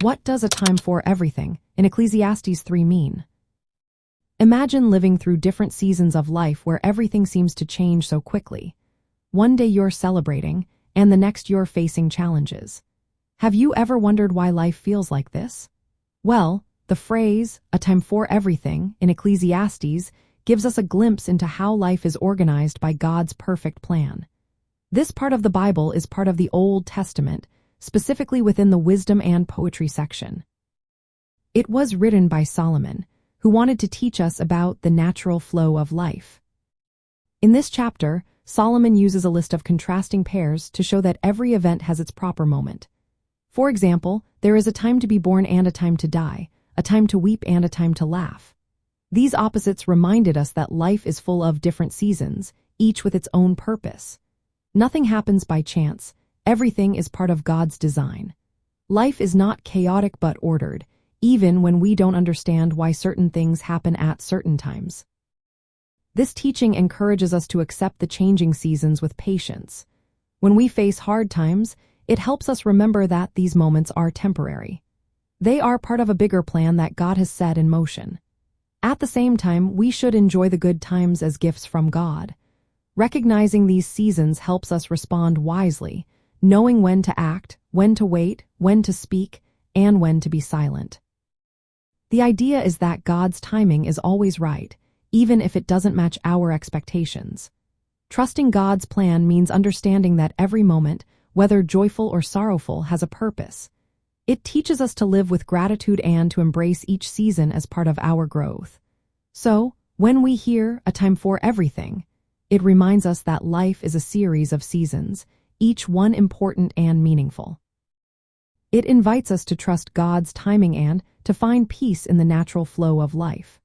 What does a time for everything in Ecclesiastes 3 mean? Imagine living through different seasons of life where everything seems to change so quickly. One day you're celebrating, and the next you're facing challenges. Have you ever wondered why life feels like this? Well, the phrase, a time for everything, in Ecclesiastes, gives us a glimpse into how life is organized by God's perfect plan. This part of the Bible is part of the Old Testament, specifically within the wisdom and poetry section. It was written by Solomon, who wanted to teach us about the natural flow of life. In this chapter, Solomon uses a list of contrasting pairs to show that every event has its proper moment. For example, there is a time to be born and a time to die, a time to weep and a time to laugh. These opposites reminded us that life is full of different seasons, each with its own purpose. Nothing happens by chance. Everything is part of God's design. Life is not chaotic but ordered, even when we don't understand why certain things happen at certain times. This teaching encourages us to accept the changing seasons with patience. When we face hard times, it helps us remember that these moments are temporary. They are part of a bigger plan that God has set in motion. At the same time, we should enjoy the good times as gifts from God. Recognizing these seasons helps us respond wisely, knowing when to act, when to wait, when to speak, and when to be silent. The idea is that God's timing is always right, even if it doesn't match our expectations. Trusting God's plan means understanding that every moment, whether joyful or sorrowful, has a purpose. It teaches us to live with gratitude and to embrace each season as part of our growth. So, when we hear a time for everything, it reminds us that life is a series of seasons, each one important and meaningful. It invites us to trust God's timing and to find peace in the natural flow of life.